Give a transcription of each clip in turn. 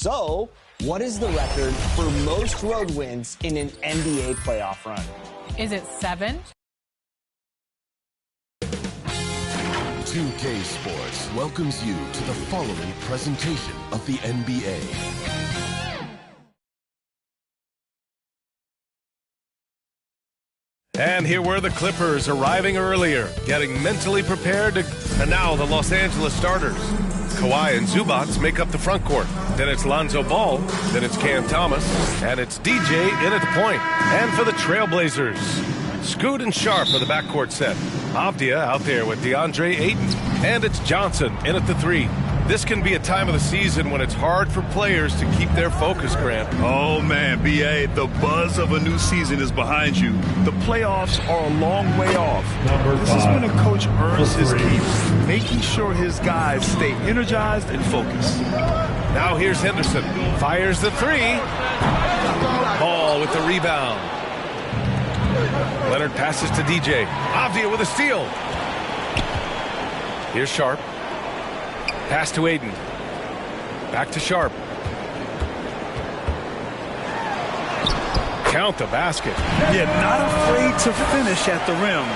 So, what is the record for most road wins in an NBA playoff run? Is it 7? 2K Sports welcomes you to the following presentation of the NBA. And here were the Clippers arriving earlier, getting mentally prepared and now the Los Angeles starters. Kawhi and Zubac make up the front court. Then it's Lonzo Ball, then it's Cam Thomas, and it's DJ in at the point. And for the Trailblazers, Scoot and Sharp are the backcourt set. Avdia out there with DeAndre Ayton, and it's Johnson in at the 3. This can be a time of the season when it's hard for players to keep their focus, Grant. Oh, man, B.A., the buzz of a new season is behind you. The playoffs are a long way off. This is when a coach earns his keep, making sure his guys stay energized and focused. Now here's Henderson. Fires the 3. Ball with the rebound. Leonard passes to DJ. Avdia with a steal. Here's Sharp. Pass to Ayton. Back to Sharp. Count the basket. Yeah, not afraid to finish at the rim.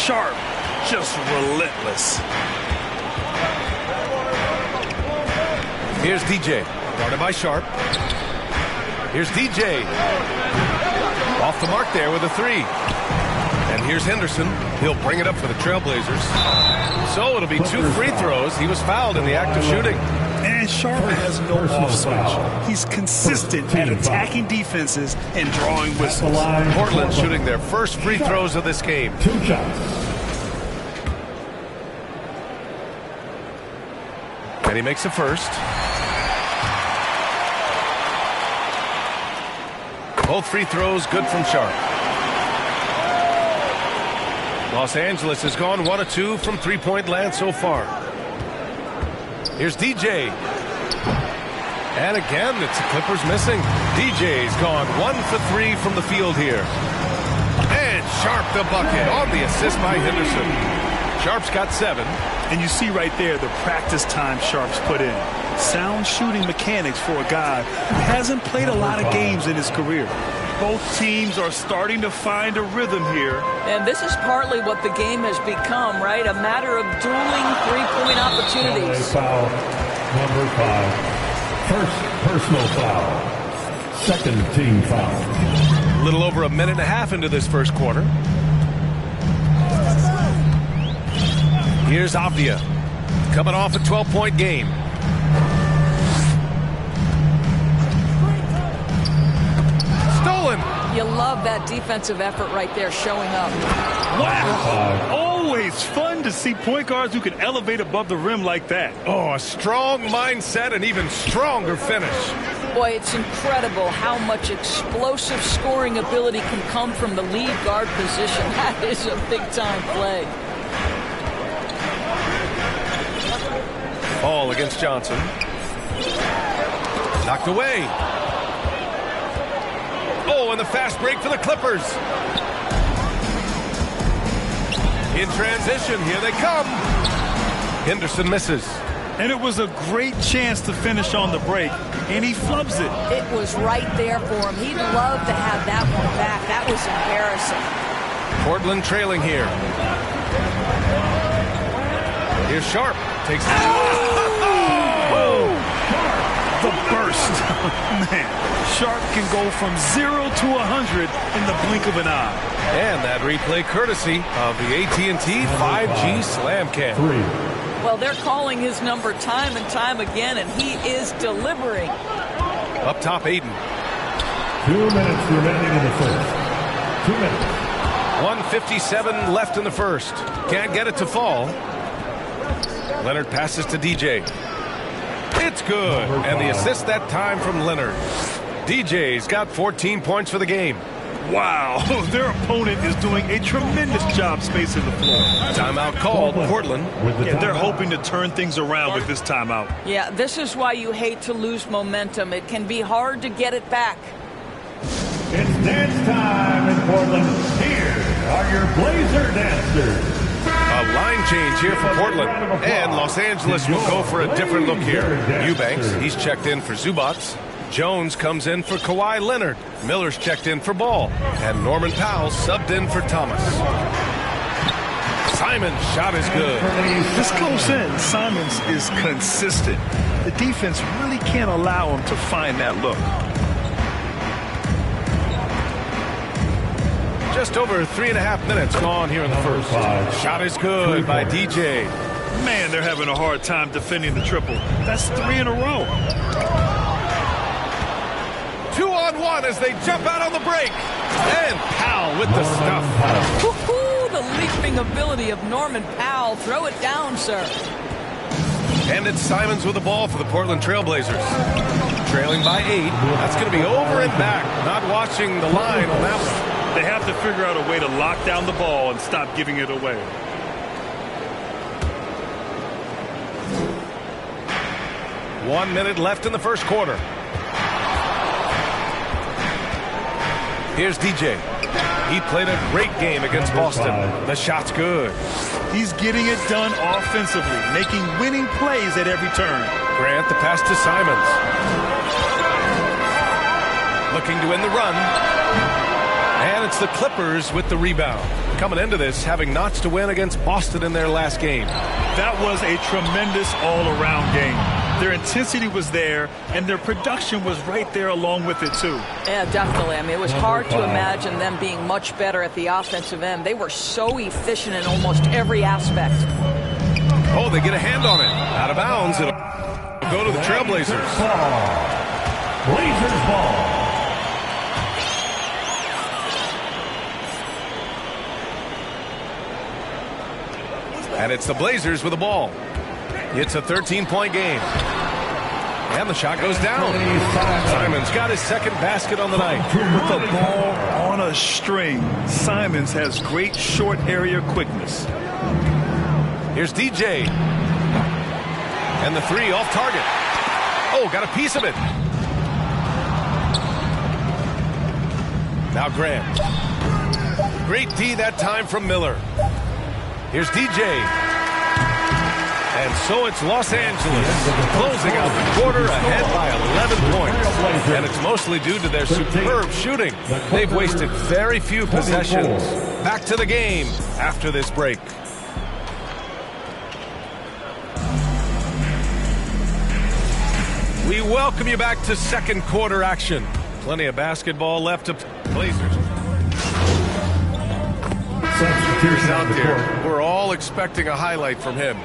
Sharp, just relentless. Here's DJ. Guarded by Sharp. Here's DJ. Off the mark there with a 3. And here's Henderson. He'll bring it up for the Trailblazers. So it'll be 2 free throws. He was fouled in the act of shooting. And Sharp has no off switch. He's consistent at attacking defenses and drawing whistles. Portland shooting their first free throws of this game. 2 shots. And he makes the first. Both free throws good from Sharp. Los Angeles has gone 1 of 2 from three-point land so far. Here's DJ. And again, it's the Clippers missing. DJ's gone 1 for 3 from the field here. And Sharp the bucket on the assist by Henderson. Sharp's got 7. And you see right there the practice time Sharp's put in. Sound shooting mechanics for a guy who hasn't played a lot of games in his career. Both teams are starting to find a rhythm here. And this is partly what the game has become, right? A matter of dueling three-point opportunities. Foul number 5. First personal foul. Second team foul. A little over a minute and a half into this first quarter. Here's Avdia. Coming off a 12-point game. Stolen. You love that defensive effort right there showing up. Wow. Always fun to see point guards who can elevate above the rim like that. Oh, a strong mindset and even stronger finish. Boy, it's incredible how much explosive scoring ability can come from the lead guard position. That is a big-time play. Ball against Johnson. Knocked away. Oh, and the fast break for the Clippers. In transition, here they come. Henderson misses. And it was a great chance to finish on the break, and he flubs it. It was right there for him. He'd love to have that one back. That was embarrassing. Portland trailing here. Here's Sharp. Takes it. Oh! The burst. Man, Sharp can go from 0 to 100 in the blink of an eye. And that replay courtesy of the AT&T 5G Slam Cam. 3. Well, they're calling his number time and time again, and he is delivering. Up top, Ayton. 2 minutes remaining in the first. 2 minutes. 1:57 left in the first. Can't get it to fall. Leonard passes to DJ. It's good. And the assist that time from Leonard. DJ's got 14 points for the game. Wow, their opponent is doing a tremendous job spacing the floor. Timeout called. Portland. Yeah, they're hoping to turn things around with this timeout. Yeah, this is why you hate to lose momentum. It can be hard to get it back. It's dance time in Portland. Here are your Blazer dancers. A line change here for Portland. And Los Angeles will go for a different look here. Eubanks, he's checked in for Zubats. Jones comes in for Kawhi Leonard. Miller's checked in for Ball. And Norman Powell subbed in for Thomas. Simon's shot is good. This close in, Simons is consistent. The defense really can't allow him to find that look. Just over 3.5 minutes gone here in the first. Shot is good by DJ. Man, they're having a hard time defending the triple. That's 3 in a row. 2-on-1 as they jump out on the break. And Powell with the stuff. Woo-hoo, the leaping ability of Norman Powell. Throw it down, sir. And it's Simons with the ball for the Portland Trailblazers. Trailing by 8. That's going to be over and back. Not watching the line on that one. They have to figure out a way to lock down the ball and stop giving it away. One minute left in the first quarter. Here's DJ. He played a great game against Boston. The shot's good. He's getting it done offensively, making winning plays at every turn. Grant the pass to Simons. Looking to win the run. And it's the Clippers with the rebound. Coming into this, having notched a win against Boston in their last game. That was a tremendous all-around game. Their intensity was there, and their production was right there along with it, too. Yeah, definitely. I mean, it was hard to imagine them being much better at the offensive end. They were so efficient in almost every aspect. Oh, they get a hand on it. Out of bounds. It'll go to the Trailblazers. Blazers ball. And it's the Blazers with the ball. It's a 13-point game. And the shot goes down. Simons got his second basket on the night. With the ball on a string, Simons has great short area quickness. Here's DJ. And the three off target. Oh, got a piece of it. Now Grant. Great D that time from Miller. Here's DJ. And so it's Los Angeles closing out the quarter ahead by 11 points. And it's mostly due to their superb shooting. They've wasted very few possessions. Back to the game after this break. We welcome you back to second quarter action. Plenty of basketball left to Blazers. Here's out there. We're all expecting a highlight from him.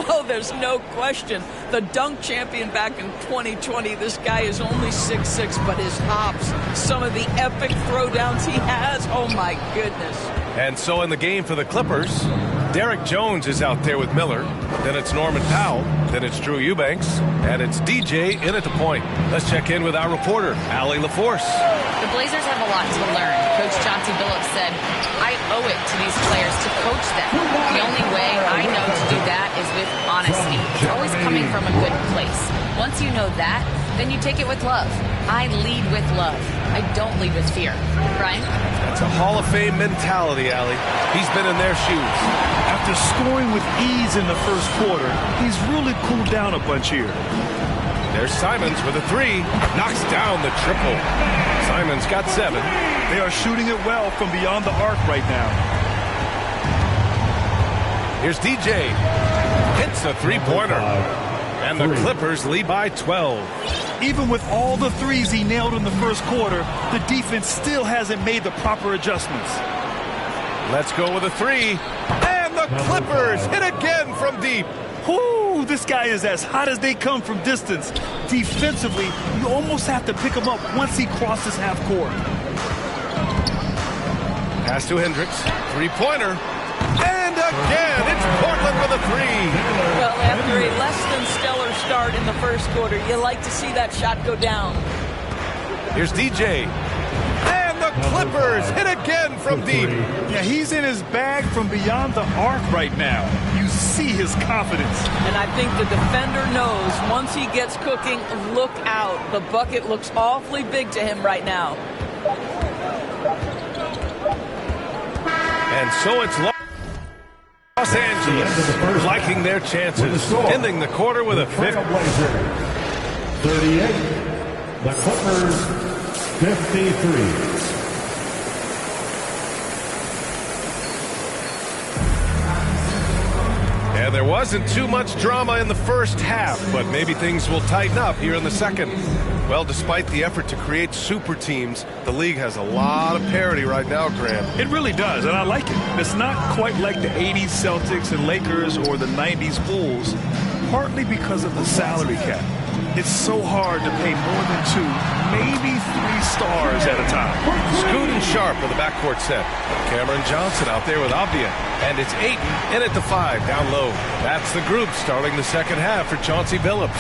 Oh, there's no question. The dunk champion back in 2020. This guy is only 6'6", but his hops, some of the epic throwdowns he has, oh my goodness. And so in the game for the Clippers, Derek Jones is out there with Miller. Then it's Norman Powell. Then it's Drew Eubanks. And it's DJ in at the point. Let's check in with our reporter, Allie LaForce. The Blazers have a lot to learn. Coach Chauncey Billups said, I owe it to these players to coach them. The only way I know to do that is with honesty. It's always coming from a good place. Once you know that, then you take it with love. I lead with love. I don't lead with fear. Brian? That's a Hall of Fame mentality, Allie. He's been in their shoes. After scoring with ease in the first quarter, he's really cooled down a bunch here. There's Simons with a three. Knocks down the triple. Simons got 7. They are shooting it well from beyond the arc right now. Here's DJ. Hits a three-pointer. And the Clippers lead by 12. Even with all the threes he nailed in the first quarter, the defense still hasn't made the proper adjustments. Let's go with a three. And the Clippers hit again from deep. Whoo, this guy is as hot as they come from distance. Defensively, you almost have to pick him up once he crosses half court. Pass to Hendricks. Three-pointer. And again, it's Portland with a three. Well, after a less than stellar start in the first quarter, you like to see that shot go down. Here's DJ. And the Clippers hit again from deep. Yeah, he's in his bag from beyond the arc right now. You see his confidence. And I think the defender knows once he gets cooking, look out. The bucket looks awfully big to him right now. And so it's Los Angeles Angeles, liking their chances, ending the quarter with a 50. 38, the Clippers 53. And there wasn't too much drama in the first half, but maybe things will tighten up here in the second. Well, despite the effort to create super teams, the league has a lot of parity right now, Grant. It really does, and I like it. It's not quite like the 80s Celtics and Lakers or the 90s Bulls, partly because of the salary cap. It's so hard to pay more than 2, maybe 3 stars at a time. Scoot and Sharp for the backcourt set. Cameron Johnson out there with Avdia. And it's Ayton in at the 5, down low. That's the group starting the second half for Chauncey Billups.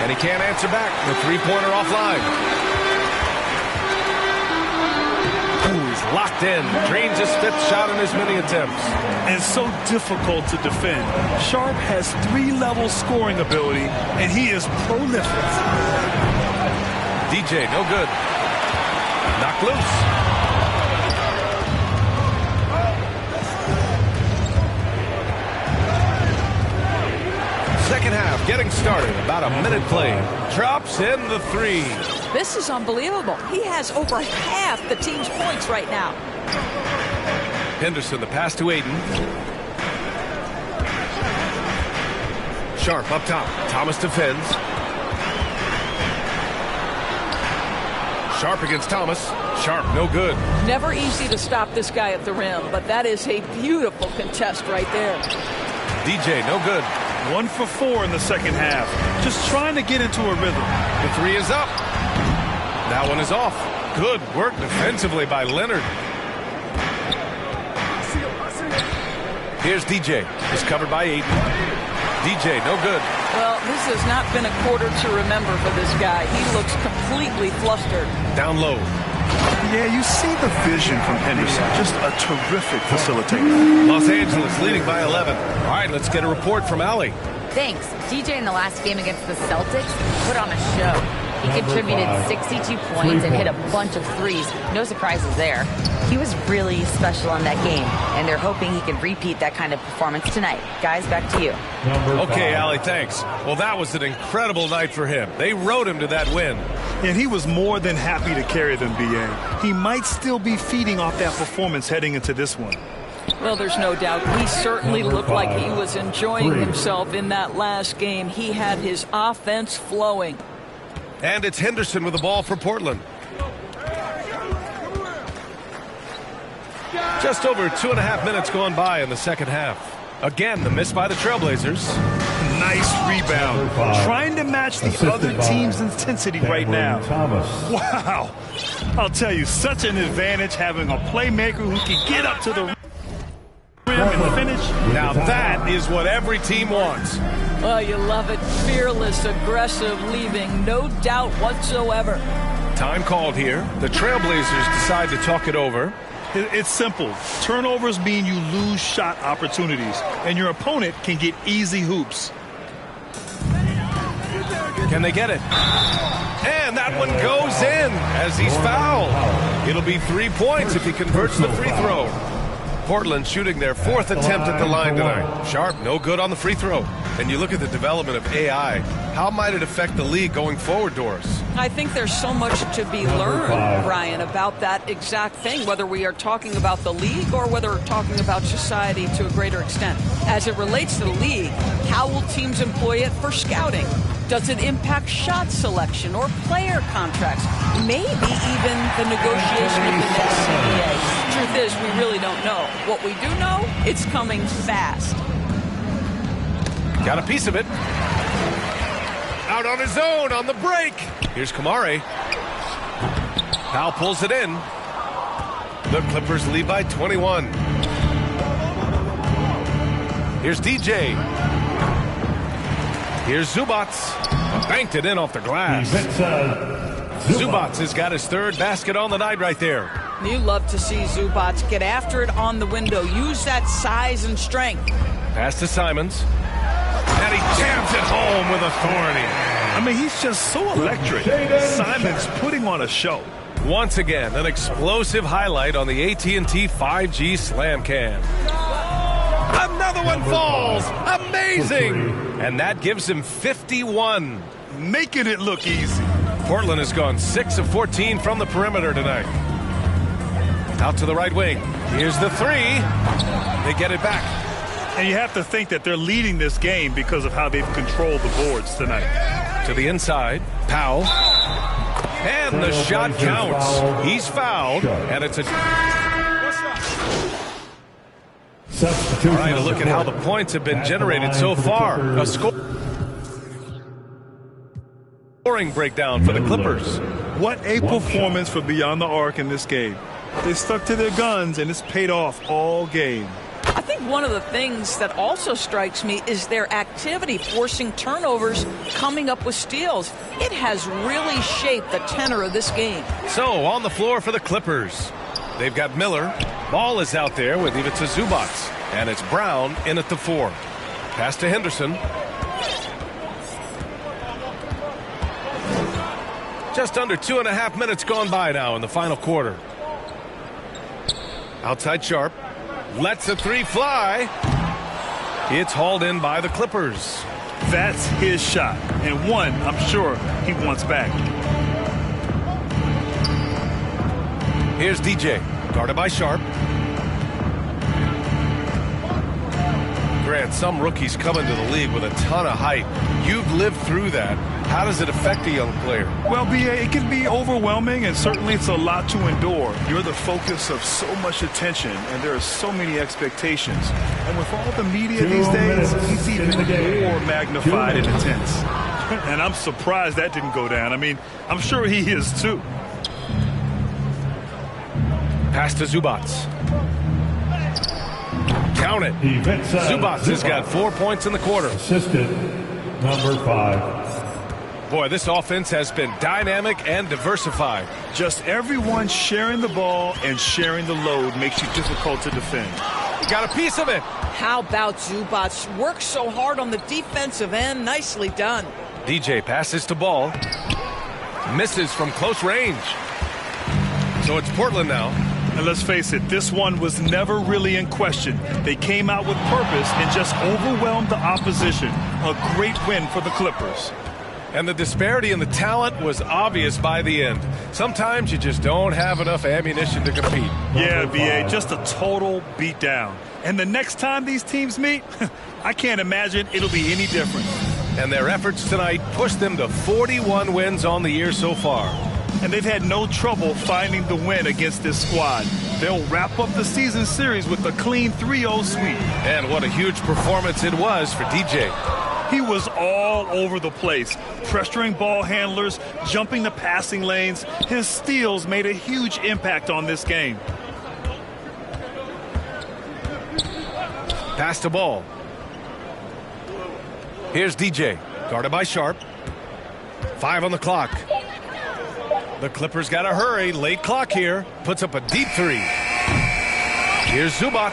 And he can't answer back. The three-pointer offline. Ooh, he's locked in. Drains his 5th shot in as many attempts. And so difficult to defend. Sharp has 3-level scoring ability, and he is prolific. DJ, no good. Knocked loose. Second half getting started. About a minute played. Drops in the 3. This is unbelievable. He has over half the team's points right now. Henderson, the pass to Ayton. Sharp up top. Thomas defends. Sharp against Thomas. Sharp, no good. Never easy to stop this guy at the rim, but that is a beautiful contest right there. DJ, no good. 1 for 4 in the second half. Just trying to get into a rhythm. The 3 is up. That one is off. Good work defensively by Leonard. Here's DJ. He's covered by Ayton. DJ, no good. Well, this has not been a quarter to remember for this guy. He looks completely flustered. Down low. Yeah, you see the vision from Henderson. Just a terrific facilitator. Los Angeles leading by 11. All right, let's get a report from Allie. Thanks. DJ in the last game against the Celtics put on a show. He contributed 62 points and hit a bunch of threes. No surprises there. He was really special in that game, and they're hoping he can repeat that kind of performance tonight. Guys, back to you. Okay, Allie, thanks. Well, that was an incredible night for him. They rode him to that win. And he was more than happy to carry them, B.A. He might still be feeding off that performance heading into this one. Well, there's no doubt. He certainly looked like he was enjoying himself in that last game. He had his offense flowing. And it's Henderson with the ball for Portland. Just over 2.5 minutes gone by in the second half. Again, the miss by the Trailblazers. Nice rebound. Trying to match the other team's intensity right now. Wow. I'll tell you, such an advantage having a playmaker who can get up to the rim and finish. Now that is what every team wants. Well, you love it. Fearless, aggressive, leaving no doubt whatsoever. Time called here. The Trailblazers decide to talk it over. It's simple. Turnovers mean you lose shot opportunities, and your opponent can get easy hoops. Can they get it? And that one goes in as he's fouled. It'll be 3 points if he converts the free throw. Portland shooting their 4th attempt at the line tonight. Sharp, no good on the free throw. And you look at the development of AI. How might it affect the league going forward, Doris? I think there's so much to be learned, Brian, about that exact thing, whether we are talking about the league or whether we're talking about society to a greater extent. As it relates to the league, how will teams employ it for scouting? Does it impact shot selection or player contracts? Maybe even the negotiation of the next CBA. Truth is, we really don't know. What we do know, it's coming fast. Got a piece of it. Out on his own on the break. Here's Kamare. Powell pulls it in. The Clippers lead by 21. Here's DJ. Here's Zubats. Banked it in off the glass. Zubats has got his 3rd basket on the night right there. You love to see Zubats get after it on the window. Use that size and strength. Pass to Simons. And he jams it home with authority. I mean, he's just so electric. Simons putting on a show. Once again, an explosive highlight on the AT&T 5G Slam Cam. Another one falls. Amazing. And that gives him 51. Making it look easy. Portland has gone 6 of 14 from the perimeter tonight. Out to the right wing. Here's the three. They get it back. And you have to think that they're leading this game because of how they've controlled the boards tonight. To the inside. Powell. And the shot counts. He's fouled. And it's a... All right, a look at how the points have been generated so far. A scoring breakdown for the Clippers. What a performance for Beyond the Arc in this game. They stuck to their guns, and it's paid off all game. I think one of the things that also strikes me is their activity, forcing turnovers, coming up with steals. It has really shaped the tenor of this game. So, on the floor for the Clippers, they've got Miller. Ball is out there with Ivica Zubac. And it's Brown in at the 4. Pass to Henderson. Just under 2.5 minutes gone by now in the final quarter. Outside Sharp. Lets a three fly. It's hauled in by the Clippers. That's his shot. And one, I'm sure, he wants back. Here's DJ. Guarded by Sharp. Grant, some rookies come into the league with a ton of height. You've lived through that. How does it affect a young player? Well, B.A., it can be overwhelming, and certainly it's a lot to endure. You're the focus of so much attention, and there are so many expectations. And with all the media these days, he's even more magnified and intense. And I'm surprised that didn't go down. I mean, I'm sure he is too. Pass to Zubac. Count it. Zubac has got 4 points in the quarter. Assistant number 5. Boy, this offense has been dynamic and diversified. Just everyone sharing the ball and sharing the load makes you difficult to defend. You got a piece of it. How about Zubac? Works so hard on the defensive end. Nicely done. DJ passes to Ball. Misses from close range. So it's Portland now. And let's face it, this one was never really in question. They came out with purpose and just overwhelmed the opposition. A great win for the Clippers. And the disparity in the talent was obvious by the end. Sometimes you just don't have enough ammunition to compete. Yeah, B.A., just a total beatdown. And the next time these teams meet, I can't imagine it'll be any different. And their efforts tonight pushed them to 41 wins on the year so far. And they've had no trouble finding the win against this squad. They'll wrap up the season series with a clean 3-0 sweep. And what a huge performance it was for DJ. He was all over the place, pressuring ball handlers, jumping the passing lanes. His steals made a huge impact on this game. Pass to Ball. Here's DJ, guarded by Sharp. 5 on the clock. The Clippers got to hurry. Late clock here. Puts up a deep three. Here's Zubac.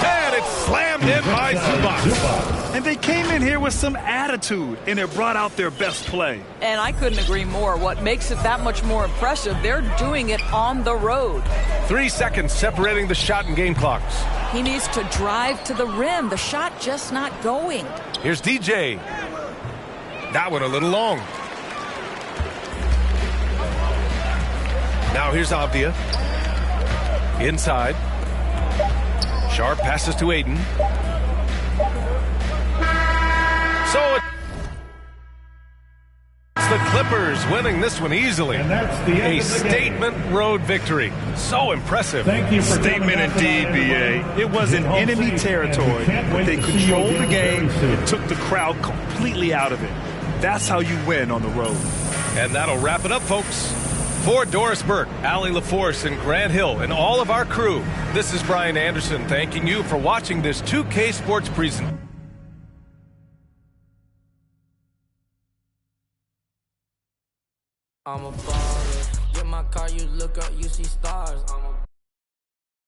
And it's slammed in by Zubac. And they came in here with some attitude, and it brought out their best play. And I couldn't agree more. What makes it that much more impressive, they're doing it on the road. 3 seconds separating the shot and game clocks. He needs to drive to the rim. The shot just not going. Here's DJ. That one a little long. Now here's Avdia. Inside. Sharp passes to Aiden. So it's the Clippers winning this one easily. And that's the end a of the statement game. road victory. So impressive. Thank you for Statement indeed, B.A. It was in enemy territory, but they controlled the game and took the crowd completely out of it. That's how you win on the road. And that'll wrap it up, folks. For Doris Burke, Allie LaForce, and Grant Hill, and all of our crew, this is Brian Anderson thanking you for watching this 2K Sports presentation. I'm a baller. Get my car, you look up, you see stars. I'm a